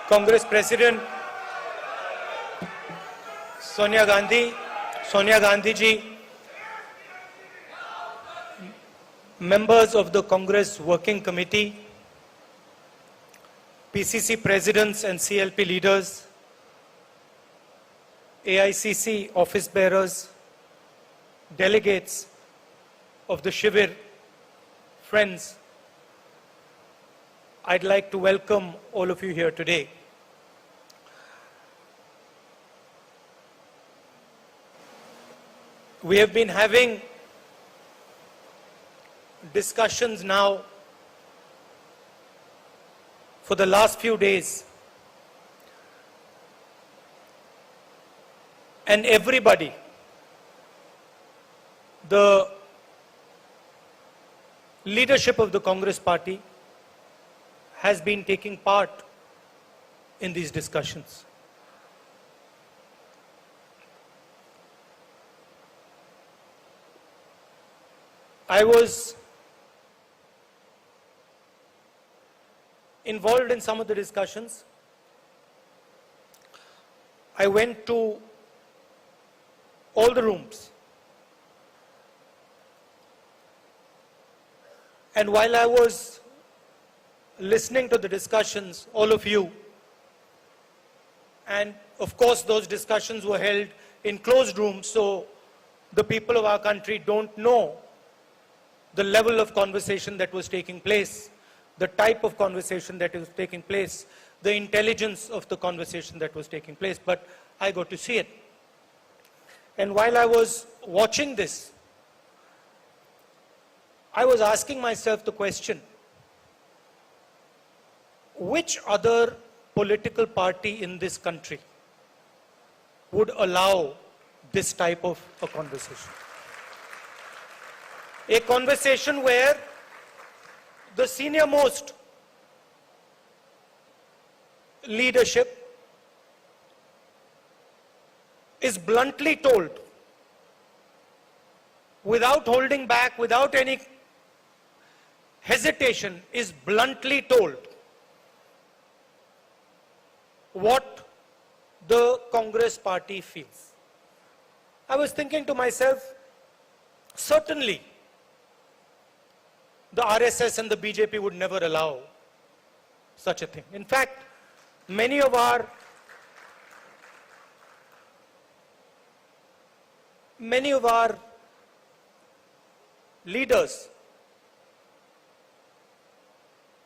Congress President Sonia Gandhi ji, members of the Congress Working Committee, PCC presidents and CLP leaders, AICC office bearers, delegates of the Shivir, friends, I'd like to welcome all of you here today. We have been having discussions now for the last few days, and everybody, the leadership of the Congress Party has been taking part in these discussions. I was involved in some of the discussions. I went to all the rooms. And while I was listening to the discussions, all of you, and of course those discussions were held in closed rooms, so the people of our country don't know the level of conversation that was taking place, the type of conversation that was taking place, the intelligence of the conversation that was taking place, but I got to see it. And while I was watching this, I was asking myself the question, which other political party in this country would allow this type of a conversation? A conversation where the senior most leadership is bluntly told, without holding back, without any hesitation, is bluntly told what the Congress Party feels. I was thinking to myself, certainly the RSS and the BJP would never allow such a thing. In fact, many of our leaders,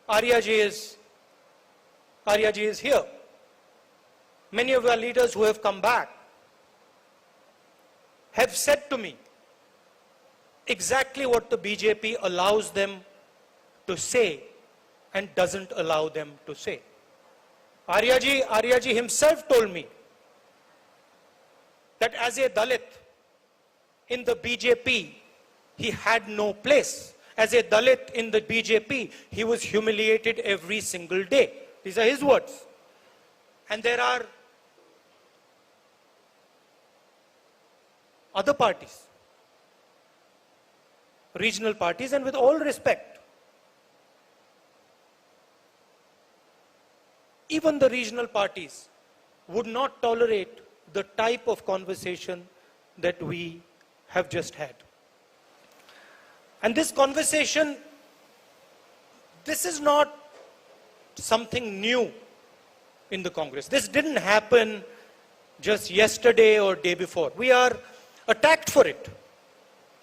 Arya ji is here. Many of our leaders who have come back have said to me exactly what the BJP allows them to say and doesn't allow them to say. Arya ji himself told me that as a Dalit in the BJP, he had no place. As a Dalit in the BJP, he was humiliated every single day. These are his words. And there are other parties, regional parties, and with all respect, even the regional parties would not tolerate the type of conversation that we have just had. And this conversation, this is not something new in the Congress. This didn't happen just yesterday or day before. We are attacked for it.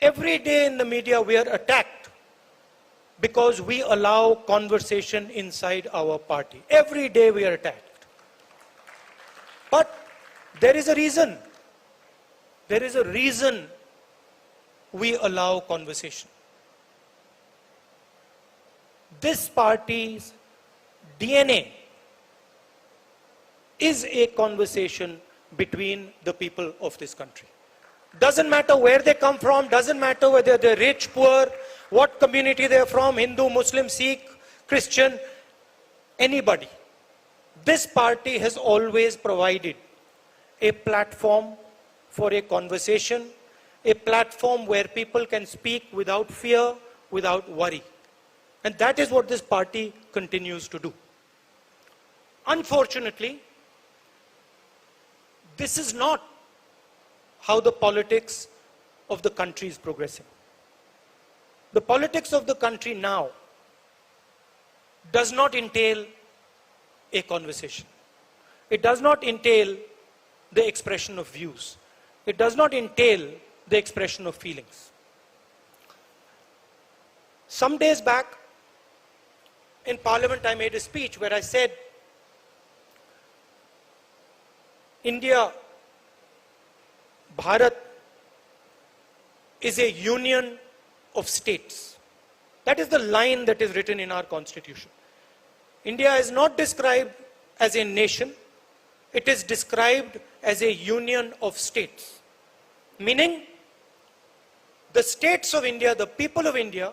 Every day in the media we are attacked because we allow conversation inside our party. Every day we are attacked. But there is a reason. There is a reason we allow conversation. This party's DNA is a conversation between the people of this country. Doesn't matter where they come from, doesn't matter whether they're rich, poor, what community they're from, Hindu, Muslim, Sikh, Christian, anybody. This party has always provided a platform for a conversation, a platform where people can speak without fear, without worry. And that is what this party continues to do. Unfortunately, this is not how the politics of the country is progressing. The politics of the country now does not entail a conversation. It does not entail the expression of views. It does not entail the expression of feelings. Some days back, in Parliament, I made a speech where I said, India, Bharat, is a union of states. That is the line that is written in our constitution. India is not described as a nation. It is described as a union of states. Meaning, the states of India, the people of India,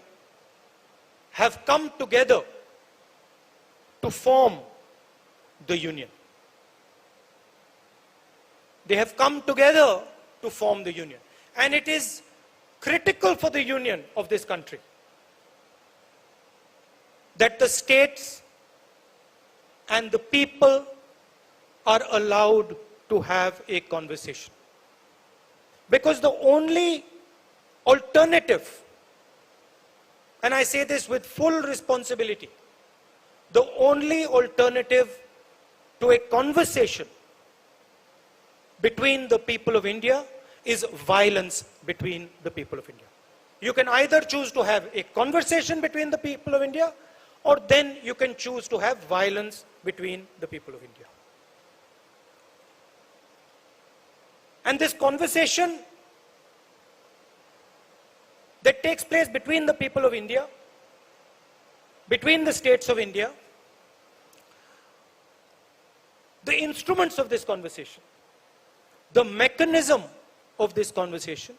have come together to form the union. They have come together to form the union. And it is critical for the union of this country that the states and the people are allowed to have a conversation. Because the only alternative, and I say this with full responsibility, the only alternative to a conversation between the people of India is violence between the people of India. You can either choose to have a conversation between the people of India, or then you can choose to have violence between the people of India. And this conversation that takes place between the people of India, between the states of India, the instruments of this conversation, the mechanism of this conversation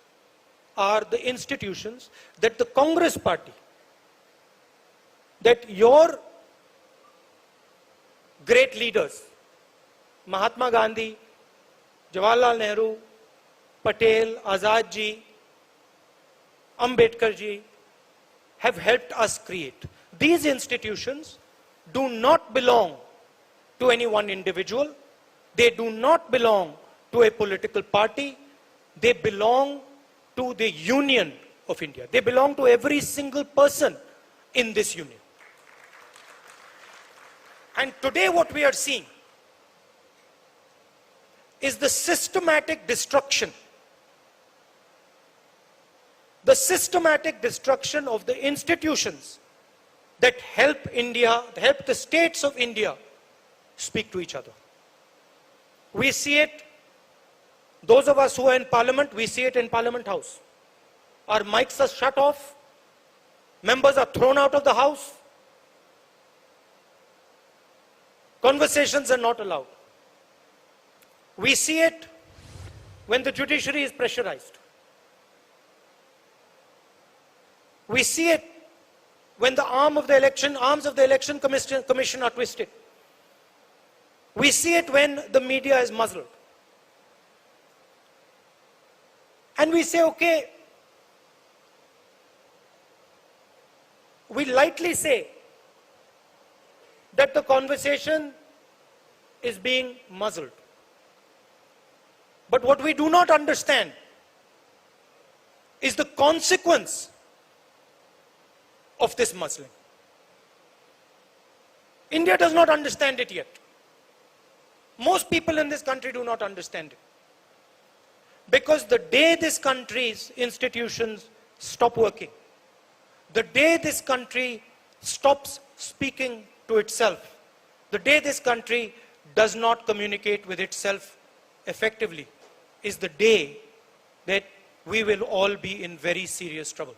are the institutions that the Congress party, that your great leaders, Mahatma Gandhi, Jawaharlal Nehru, Patel, Azad ji, Ambedkar ji, have helped us create. These institutions do not belong to any one individual. They do not belong to a political party. They belong to the union of India. They belong to every single person in this union. And today what we are seeing is the systematic destruction. The systematic destruction of the institutions that help India, help the states of India speak to each other. We see it, those of us who are in Parliament, we see it in Parliament House. Our mics are shut off, members are thrown out of the House, conversations are not allowed. We see it when the judiciary is pressurized. We see it when the arms of the election commission are twisted. We see it when the media is muzzled. And we say, okay, we lightly say that the conversation is being muzzled. But what we do not understand is the consequence of this muzzling. India does not understand it yet. Most people in this country do not understand it. Because the day this country's institutions stop working, the day this country stops speaking to itself, the day this country does not communicate with itself effectively, is the day that we will all be in very serious trouble.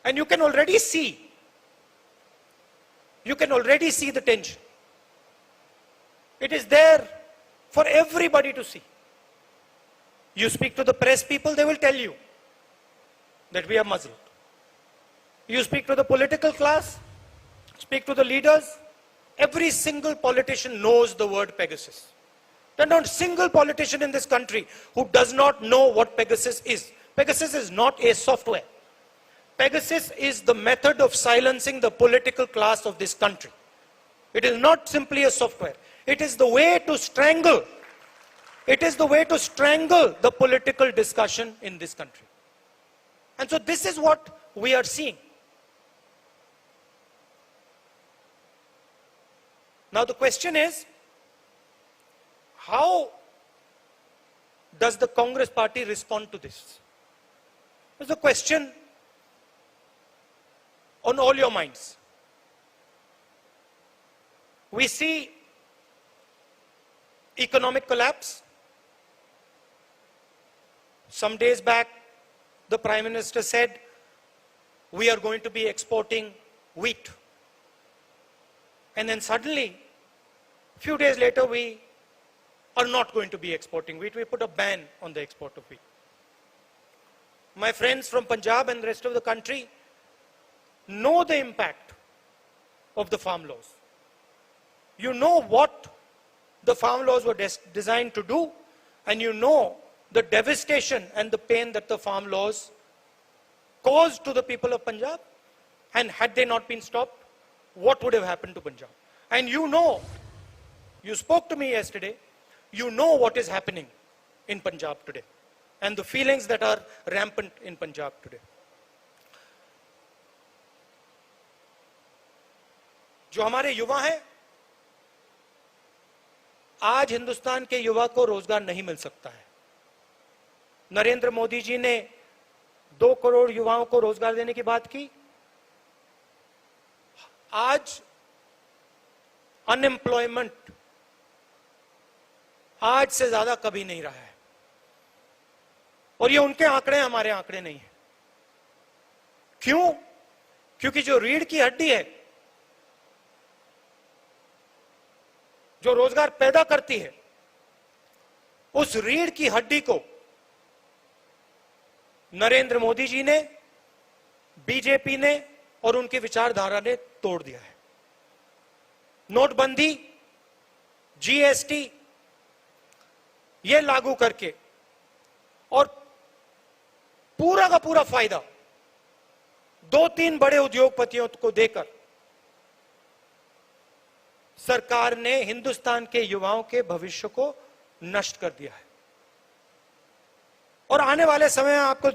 And you can already see the tension. It is there for everybody to see. You speak to the press people, they will tell you that we are muzzled. You speak to the political class, speak to the leaders, every single politician knows the word Pegasus. There is not a single politician in this country who does not know what Pegasus is. Pegasus is not a software. Pegasus is the method of silencing the political class of this country. It is not simply a software. It is the way to strangle. It is the way to strangle the political discussion in this country. And so this is what we are seeing. Now the question is, how does the Congress party respond to this? It's a question on all your minds. We see economic collapse. Some days back, the Prime Minister said, we are going to be exporting wheat. And then suddenly, a few days later, we are not going to be exporting wheat. We put a ban on the export of wheat. My friends from Punjab and the rest of the country know the impact of the farm laws. You know what the farm laws were designed to do, and you know the devastation and the pain that the farm laws caused to the people of Punjab. And had they not been stopped, what would have happened to Punjab? And you know, you spoke to me yesterday, you know what is happening in Punjab today and the feelings that are rampant in Punjab today. जो हमारे युवा हैं, आज हिंदुस्तान के युवा को रोजगार नहीं मिल सकता है. नरेंद्र मोदी जी ने 2 करोड़ युवाओं को रोजगार देने की बात की. आज अनएम्प्लॉयमेंट आज से ज्यादा कभी नहीं रहा है. और ये उनके आंकड़े, हमारे आंकड़े नहीं है. क्यों? क्योंकि जो रीढ़ की हड्डी है, जो रोजगार पैदा करती है, उस रीढ़ की हड्डी को नरेंद्र मोदी जी ने, बीजेपी ने और उनकी विचारधारा ने तोड़ दिया है. नोटबंदी, जीएसटी ये लागू करके और पूरा का पूरा फायदा 2-3 बड़े उद्योगपतियों को देकर सरकार ने हिंदुस्तान के युवाओं के भविष्य को नष्ट कर दिया है. और आने वाले समय में आपको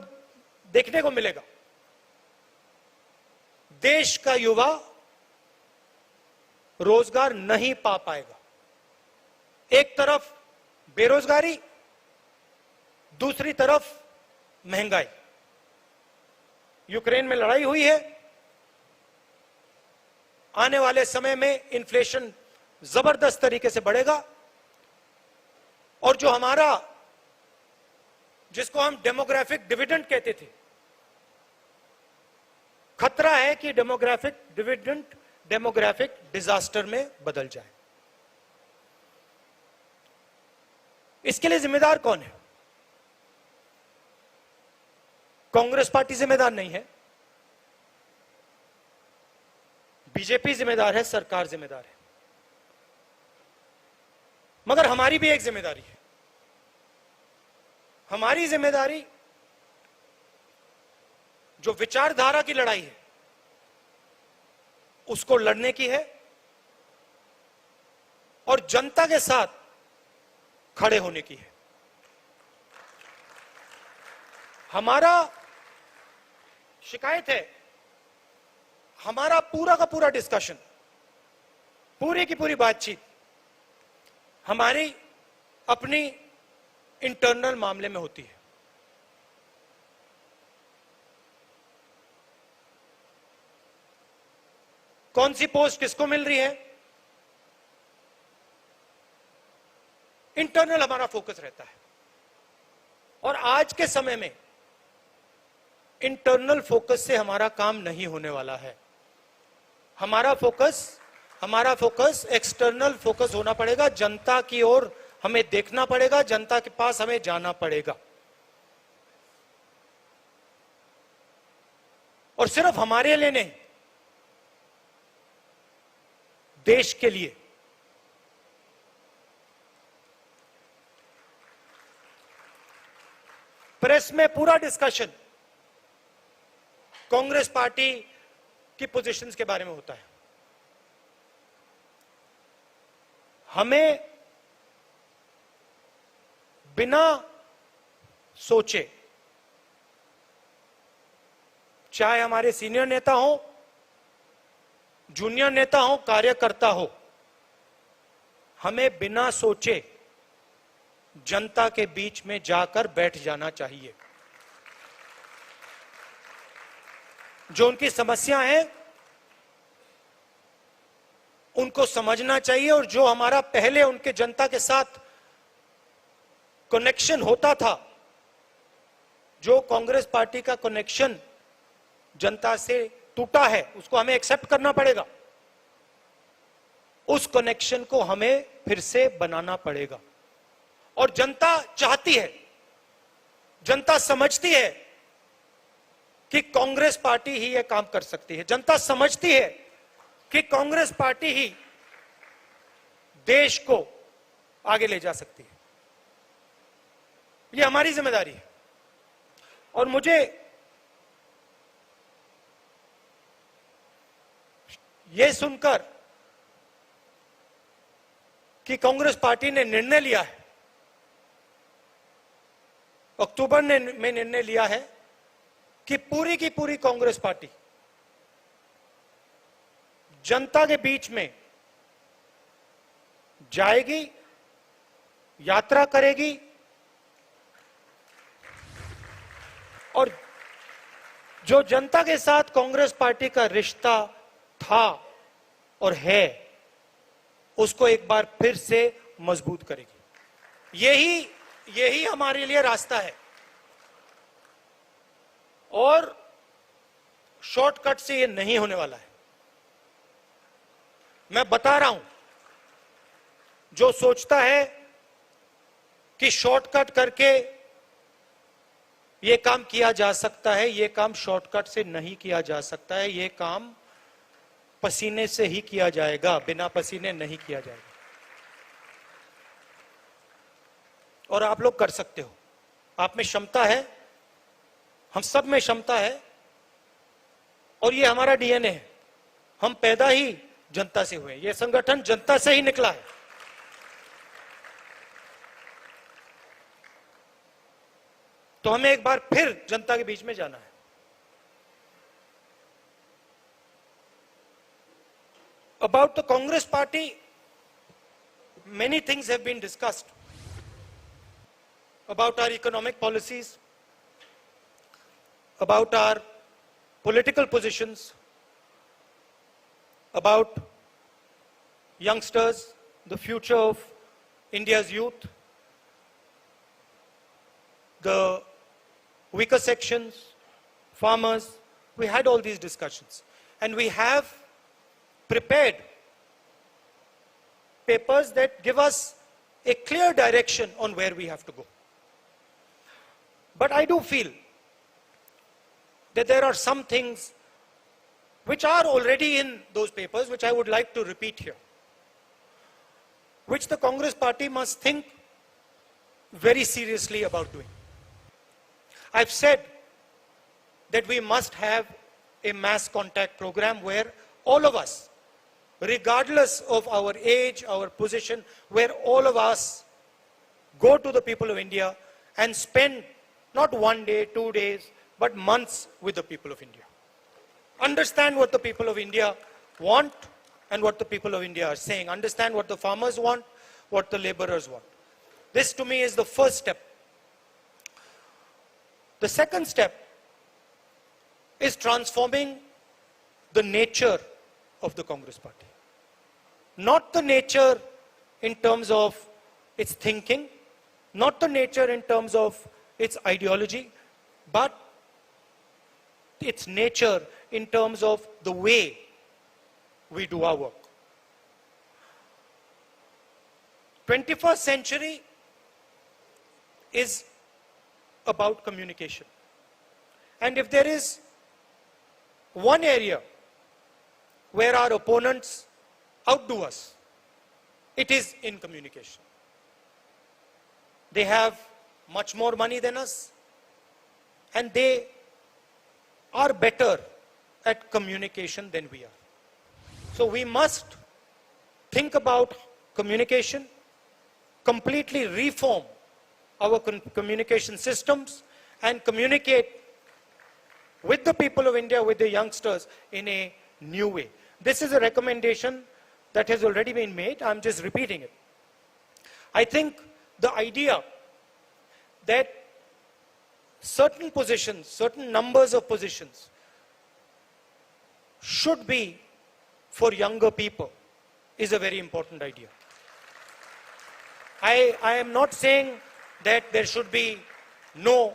देखने को मिलेगा, देश का युवा रोजगार नहीं पा पाएगा. एक तरफ बेरोजगारी, दूसरी तरफ महंगाई. यूक्रेन में लड़ाई हुई है. आने वाले समय में इन्फ्लेशन जबरदस्त तरीके से बढ़ेगा. और जो हमारा, जिसको हम डेमोग्राफिक डिविडेंड कहते थे, खतरा है कि डेमोग्राफिक डिविडेंड डेमोग्राफिक डिजास्टर में बदल जाए. इसके लिए जिम्मेदार कौन है? कांग्रेस पार्टी जिम्मेदार नहीं है, बीजेपी जिम्मेदार है, सरकार जिम्मेदार है. मगर हमारी भी एक जिम्मेदारी है. हमारी जिम्मेदारी जो विचारधारा की लड़ाई है, उसको लड़ने की है और जनता के साथ खड़े होने की है. हमारा शिकायत है, हमारा पूरा का पूरा डिस्कशन, पूरी की पूरी बातचीत हमारी अपनी इंटरनल मामले में होती है. कौन सी पोस्ट किसको मिल रही है, इंटरनल हमारा फोकस रहता है. और आज के समय में इंटरनल फोकस से हमारा काम नहीं होने वाला है. हमारा फोकस एक्सटर्नल फोकस होना पड़ेगा. जनता की ओर हमें देखना पड़ेगा, जनता के पास हमें जाना पड़ेगा. और सिर्फ हमारे लिए नहीं, देश के लिए. प्रेस में पूरा डिस्कशन कांग्रेस पार्टी की पोजीशंस के बारे में होता है। हमें बिना सोचे, चाहे हमारे सीनियर नेता हो, जूनियर नेता हो, कार्यकर्ता हो, हमें बिना सोचे जनता के बीच में जाकर बैठ जाना चाहिए। जो उनकी समस्या है उनको समझना चाहिए, और जो हमारा पहले उनके जनता के साथ कनेक्शन होता था, जो कांग्रेस पार्टी का कनेक्शन जनता से टूटा है, उसको हमें एक्सेप्ट करना पड़ेगा। उस कनेक्शन को हमें फिर से बनाना पड़ेगा। और जनता चाहती है, जनता समझती है कि कांग्रेस पार्टी ही यह काम कर सकती है। जनता समझती है कि कांग्रेस पार्टी ही देश को आगे ले जा सकती है। यह हमारी जिम्मेदारी है। और मुझे यह सुनकर कि कांग्रेस पार्टी ने निर्णय लिया है, अक्टूबर में निर्णय लिया है कि पूरी की पूरी कांग्रेस पार्टी जनता के बीच में जाएगी, यात्रा करेगी, और जो जनता के साथ कांग्रेस पार्टी का रिश्ता था और है, उसको एक बार फिर से मजबूत करेगी। यही हमारे लिए रास्ता है। और शॉर्टकट से ये नहीं होने वाला है। मैं बता रहा हूं, जो सोचता है कि शॉर्टकट करके ये काम किया जा सकता है, ये काम शॉर्टकट से नहीं किया जा सकता है। ये काम पसीने से ही किया जाएगा, बिना पसीने नहीं किया जाएगा। और आप लोग कर सकते हो, आप में क्षमता है, हम सब में क्षमता है, और ये हमारा डीएनए है। हम पैदा ही जनता से हुए, ये संगठन जनता से ही निकला है। तो हमें एक बार फिर जनता के बीच में जाना है। About the Congress party, many things have been discussed about our economic policies, about our political positions, about youngsters, the future of India's youth, the weaker sections, farmers. We had all these discussions, and we have prepared papers that give us a clear direction on where we have to go. But I do feel that there are some things which are already in those papers, which I would like to repeat here, which the Congress party must think very seriously about doing. I've said that we must have a mass contact program where all of us, regardless of our age, our position, where all of us go to the people of India and spend not 1 day, 2 days, but months with the people of India. Understand what the people of India want and what the people of India are saying. Understand what the farmers want, what the laborers want. This to me is the first step. The second step is transforming the nature of the Congress party. Not the nature in terms of its thinking, not the nature in terms of its ideology, but its nature in terms of the way we do our work. 21st century is about communication. And if there is one area where our opponents outdo us, it is in communication. They have much more money than us, and they are better at communication than we are. So we must think about communication, completely reform our communication systems, and communicate with the people of India, with the youngsters, in a new way. This is a recommendation that has already been made. I'm just repeating it. I think the idea that certain positions, certain numbers of positions should be for younger people is a very important idea. I am not saying that there should be no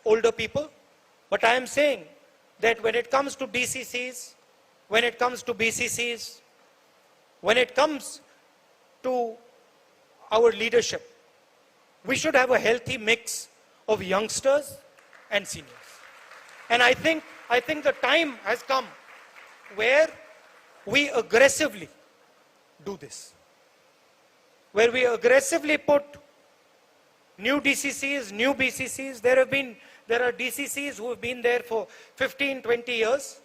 older people, but I am saying that when it comes to DCCs, when it comes to BCCs, when it comes to our leadership, we should have a healthy mix of youngsters and seniors. And I think the time has come where we aggressively do this, where we aggressively put new DCCs, new BCCs. There are DCCs who have been there for 15, 20 years.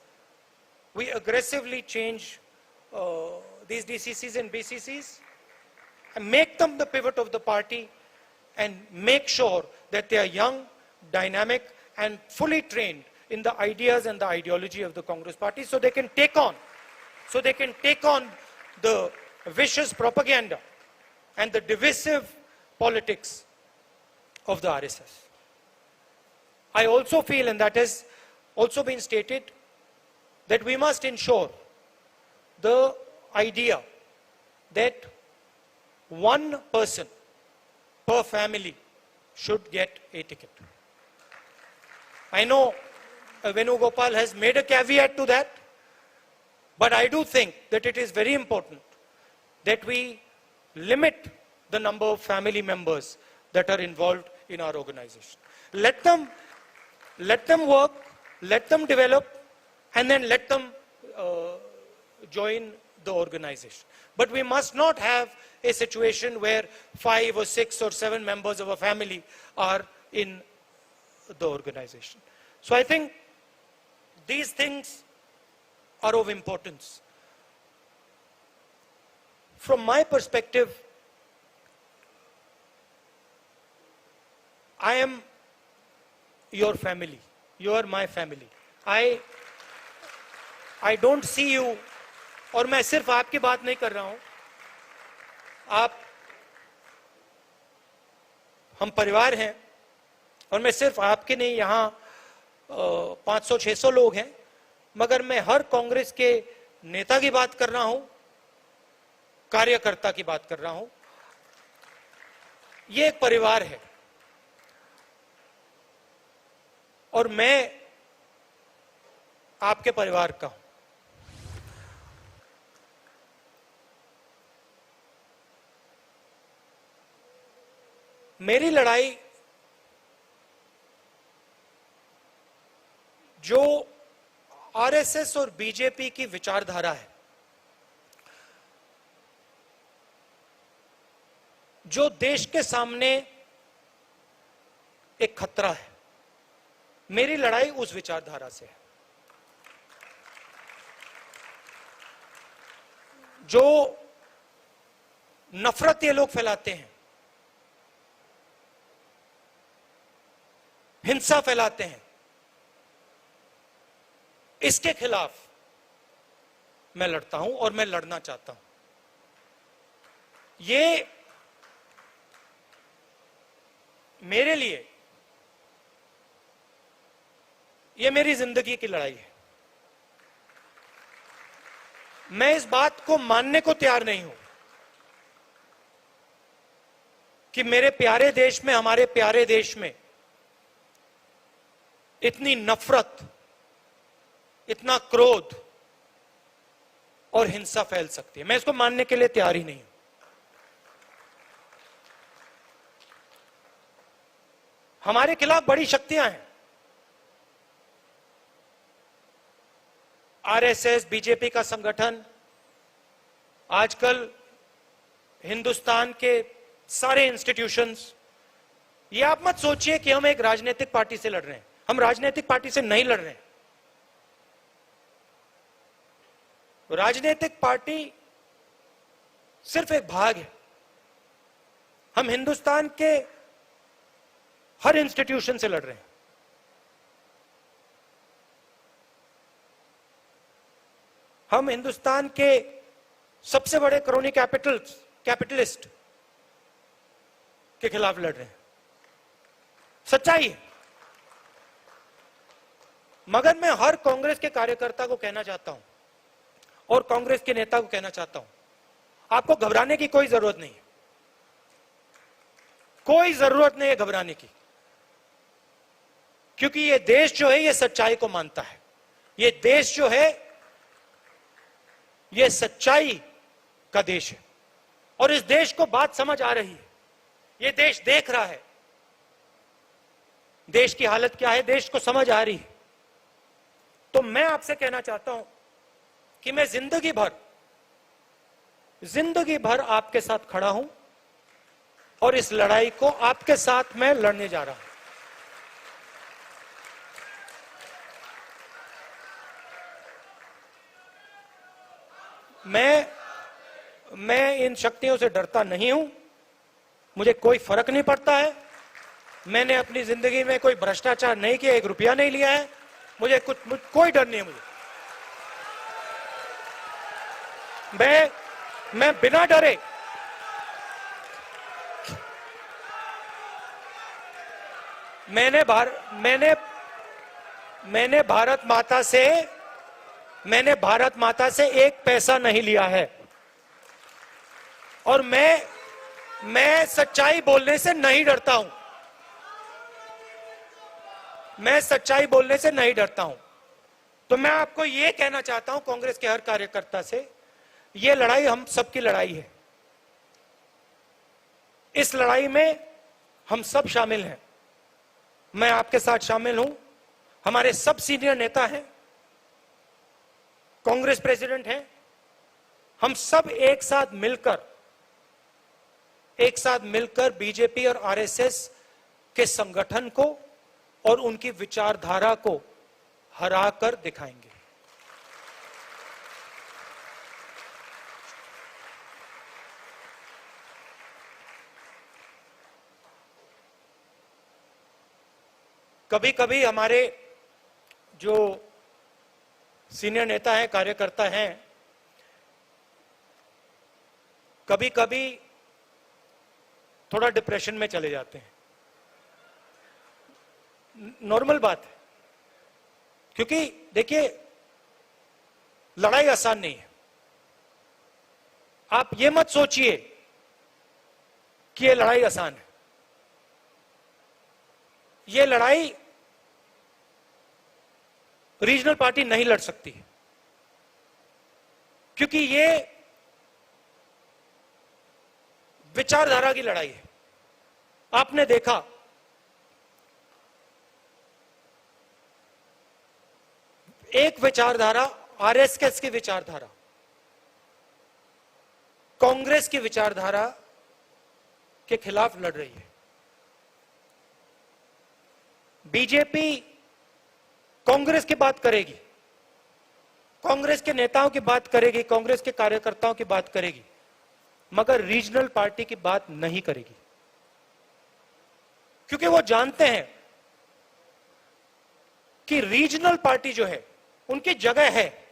We aggressively change these DCCs and BCCs and make them the pivot of the party, and make sure that they are young, dynamic, and fully trained in the ideas and the ideology of the Congress party, so they can take on the vicious propaganda and the divisive politics of the RSS. I also feel, and that has also been stated, that we must ensure the idea that one person per family should get a ticket. I know Venugopal has made a caveat to that, but I do think that it is very important that we limit the number of family members that are involved in our organization. Let them work, let them develop, and then let them join the organization. But we must not have a situation where 5 or 6 or 7 members of a family are in the organization. So I think these things are of importance. From my perspective, I am your family. You are my family. I don't see you, और मैं सिर्फ आपकी बात नहीं कर रहा हूं, हम परिवार हैं, और मैं सिर्फ आपके नहीं, यहां 500-600 लोग हैं, मगर मैं हर कांग्रेस के नेता की बात कर रहा हूं, कार्यकर्ता की बात कर रहा हूं. ये एक परिवार है, और मैं आपके परिवार का हूं. मेरी लड़ाई जो आरएसएस और बीजेपी की विचारधारा है, जो देश के सामने एक खतरा है, मेरी लड़ाई उस विचारधारा से है. जो नफरत ये लोग फैलाते हैं, हिंसा फैलाते हैं, इसके खिलाफ मैं लड़ता हूं और मैं लड़ना चाहता हूं. ये मेरे लिए, ये मेरी जिंदगी की लड़ाई है. मैं इस बात को मानने को तैयार नहीं हूं कि मेरे प्यारे देश में, हमारे प्यारे देश में इतनी नफरत, इतना क्रोध और हिंसा फैल सकती है. मैं इसको मानने के लिए तैयार ही नहीं हूं. हमारे खिलाफ बड़ी शक्तियां हैं. आरएसएस, बीजेपी का संगठन, आजकल हिंदुस्तान के सारे इंस्टीट्यूशंस. ये आप मत सोचिए कि हम एक राजनीतिक पार्टी से लड़ रहे हैं. हम राजनीतिक पार्टी से नहीं लड़ रहे हैं. राजनीतिक पार्टी सिर्फ एक भाग है। हम हिंदुस्तान के हर इंस्टीट्यूशन से लड़ रहे हैं। हम हिंदुस्तान के सबसे बड़े क्रोनी कैपिटलिस्ट के खिलाफ लड़ रहे हैं। सच्चाई है। मगर मैं हर कांग्रेस के कार्यकर्ता को कहना चाहता हूं और कांग्रेस के नेता को कहना चाहता हूं, आपको घबराने की कोई जरूरत नहीं है। कोई जरूरत नहीं है घबराने की, क्योंकि ये देश जो है ये सच्चाई को मानता है। ये देश जो है ये सच्चाई का देश है और इस देश को बात समझ आ रही है। ये देश देख रहा है देश की हालत क्या है, देश को समझ आ रही है। तो मैं आपसे कहना चाहता हूं कि मैं जिंदगी भर आपके साथ खड़ा हूं और इस लड़ाई को आपके साथ मैं लड़ने जा रहा हूं। मैं इन शक्तियों से डरता नहीं हूं। मुझे कोई फर्क नहीं पड़ता है। मैंने अपनी जिंदगी में कोई भ्रष्टाचार नहीं किया, 1 रुपया नहीं लिया है। मुझे कोई डर नहीं है। मैं बिना डरे मैंने भारत माता से 1 पैसा नहीं लिया है और मैं सच्चाई बोलने से नहीं डरता हूं। मैं सच्चाई बोलने से नहीं डरता हूं। तो मैं आपको यह कहना चाहता हूं, कांग्रेस के हर कार्यकर्ता से, यह लड़ाई हम सबकी लड़ाई है। इस लड़ाई में हम सब शामिल हैं। मैं आपके साथ शामिल हूं। हमारे सब सीनियर नेता हैं, कांग्रेस प्रेसिडेंट हैं। हम सब एक साथ मिलकर बीजेपी और आरएसएस के संगठन को और उनकी विचारधारा को हराकर दिखाएंगे। कभी कभी हमारे जो सीनियर नेता हैं, कार्यकर्ता हैं, कभी कभी थोड़ा डिप्रेशन में चले जाते हैं। नॉर्मल बात है, क्योंकि देखिए लड़ाई आसान नहीं है। आप ये मत सोचिए कि ये लड़ाई आसान है। ये लड़ाई रीजनल पार्टी नहीं लड़ सकती, क्योंकि ये विचारधारा की लड़ाई है। आपने देखा एक विचारधारा आरएसएस की विचारधारा कांग्रेस की विचारधारा के खिलाफ लड़ रही है। बीजेपी कांग्रेस की बात करेगी, कांग्रेस के नेताओं की बात करेगी, कांग्रेस के कार्यकर्ताओं की बात करेगी, मगर रीजनल पार्टी की बात नहीं करेगी, क्योंकि वो जानते हैं कि रीजनल पार्टी जो है उनकी जगह है,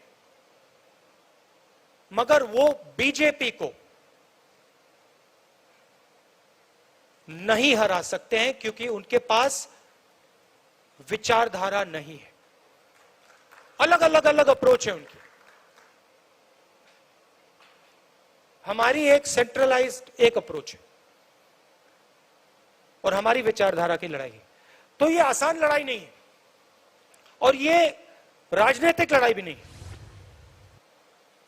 मगर वो बीजेपी को नहीं हरा सकते हैं, क्योंकि उनके पास विचारधारा नहीं है। अलग अलग अप्रोच है उनकी। हमारी एक सेंट्रलाइज्ड एक अप्रोच है और हमारी विचारधारा की लड़ाई है। तो ये आसान लड़ाई नहीं है और ये राजनीतिक लड़ाई भी नहीं है।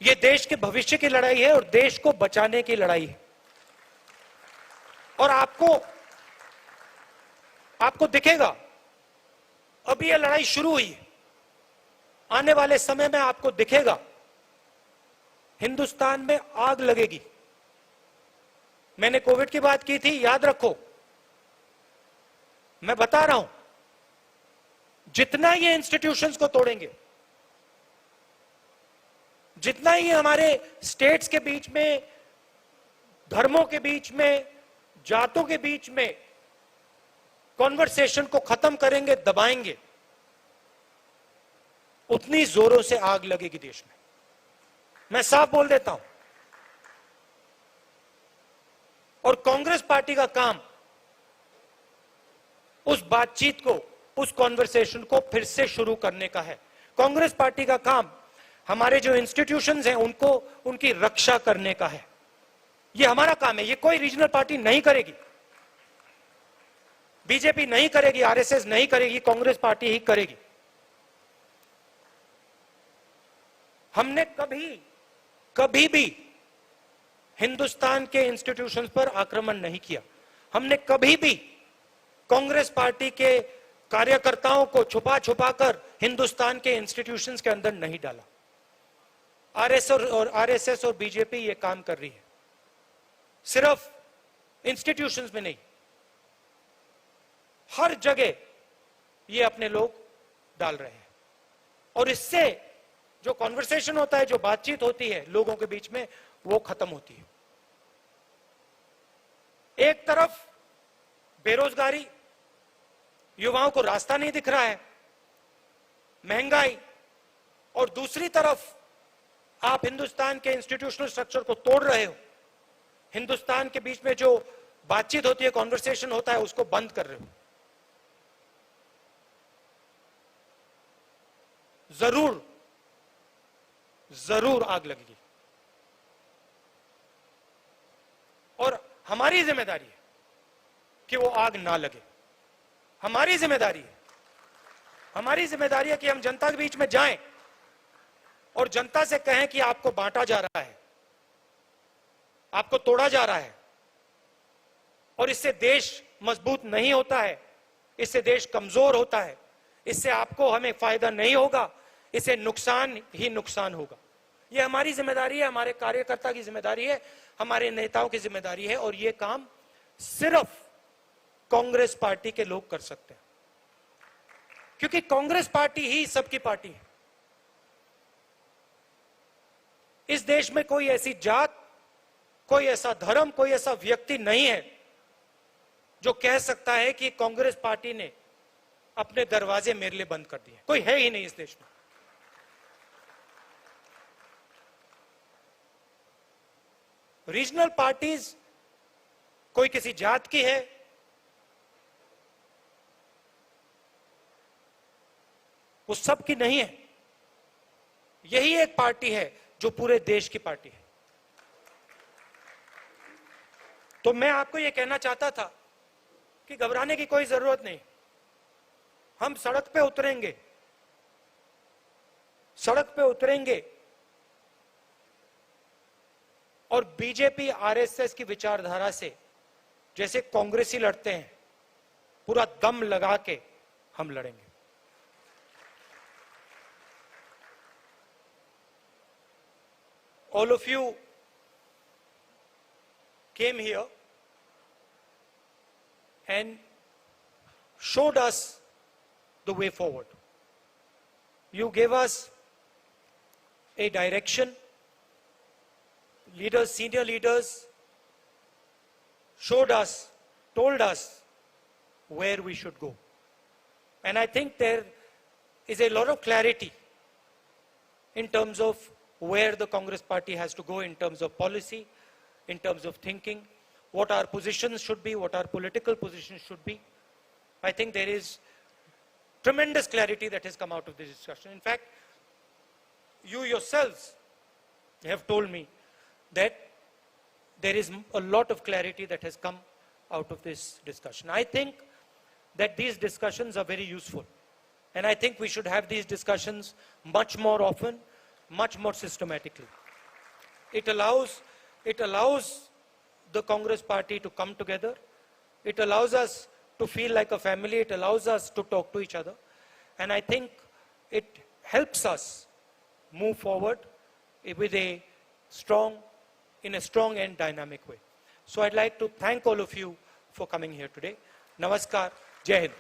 ये देश के भविष्य की लड़ाई है और देश को बचाने की लड़ाई है। और आपको दिखेगा, अभी ये लड़ाई शुरू हुई है, आने वाले समय में आपको दिखेगा हिंदुस्तान में आग लगेगी। मैंने कोविड की बात की थी, याद रखो, मैं बता रहा हूं, जितना ये इंस्टीट्यूशंस को तोड़ेंगे, जितना ही हमारे स्टेट्स के बीच में, धर्मों के बीच में, जातों के बीच में कॉन्वर्सेशन को खत्म करेंगे, दबाएंगे, उतनी जोरों से आग लगेगी देश में। मैं साफ बोल देता हूं। और कांग्रेस पार्टी का काम उस बातचीत को, उस कॉन्वर्सेशन को फिर से शुरू करने का है। कांग्रेस पार्टी का काम हमारे जो इंस्टीट्यूशंस हैं उनको, उनकी रक्षा करने का है। ये हमारा काम है, ये कोई रीजनल पार्टी नहीं करेगी, बीजेपी नहीं करेगी, आरएसएस नहीं करेगी, कांग्रेस पार्टी ही करेगी। हमने कभी भी हिंदुस्तान के इंस्टीट्यूशंस पर आक्रमण नहीं किया। हमने कभी भी कांग्रेस पार्टी के कार्यकर्ताओं को छुपा छुपा कर हिंदुस्तान के इंस्टीट्यूशंस के अंदर नहीं डाला। आरएसएस और बीजेपी ये काम कर रही है, सिर्फ इंस्टीट्यूशंस में नहीं, हर जगह ये अपने लोग डाल रहे हैं। और इससे जो कॉन्वर्सेशन होता है, जो बातचीत होती है लोगों के बीच में, वो खत्म होती है। एक तरफ बेरोजगारी, युवाओं को रास्ता नहीं दिख रहा है, महंगाई, और दूसरी तरफ आप हिंदुस्तान के इंस्टीट्यूशनल स्ट्रक्चर को तोड़ रहे हो। हिंदुस्तान के बीच में जो बातचीत होती है, कॉन्वर्सेशन होता है, उसको बंद कर रहे हो। जरूर आग लगेगी। और हमारी जिम्मेदारी है कि वो आग ना लगे। हमारी जिम्मेदारी है कि हम जनता के बीच में जाएं और जनता से कहें कि आपको बांटा जा रहा है, आपको तोड़ा जा रहा है, और इससे देश मजबूत नहीं होता है, इससे देश कमजोर होता है, इससे आपको हमें फायदा नहीं होगा, इससे नुकसान ही नुकसान होगा। यह हमारी जिम्मेदारी है, हमारे कार्यकर्ता की जिम्मेदारी है, हमारे नेताओं की जिम्मेदारी है, और यह काम सिर्फ कांग्रेस पार्टी के लोग कर सकते हैं, क्योंकि कांग्रेस पार्टी ही सबकी पार्टी है। इस देश में कोई ऐसी जात, कोई ऐसा धर्म, कोई ऐसा व्यक्ति नहीं है जो कह सकता है कि कांग्रेस पार्टी ने अपने दरवाजे मेरे लिए बंद कर दिए। कोई है ही नहीं इस देश में। रीजनल पार्टीज कोई किसी जात की है, वो सब की नहीं है। यही एक पार्टी है जो पूरे देश की पार्टी है। तो मैं आपको यह कहना चाहता था कि घबराने की कोई जरूरत नहीं। हम सड़क पे उतरेंगे और बीजेपी आरएसएस की विचारधारा से जैसे कांग्रेसी लड़ते हैं, पूरा दम लगा के हम लड़ेंगे। All of you came here and showed us the way forward. You gave us a direction. Leaders, senior leaders showed us, told us where we should go. And I think there is a lot of clarity in terms of where the Congress party has to go in terms of policy, in terms of thinking, what our positions should be, what our political positions should be. I think there is tremendous clarity that has come out of this discussion. In fact, you yourselves have told me that there is a lot of clarity that has come out of this discussion. I think that these discussions are very useful. And I think we should have these discussions much more often, much more systematically. It allows the Congress party to come together. It allows us to feel like a family. It allows us to talk to each other. And I think it helps us move forward with in a strong and dynamic way. So I'd like to thank all of you for coming here today. Namaskar. Jai Hind.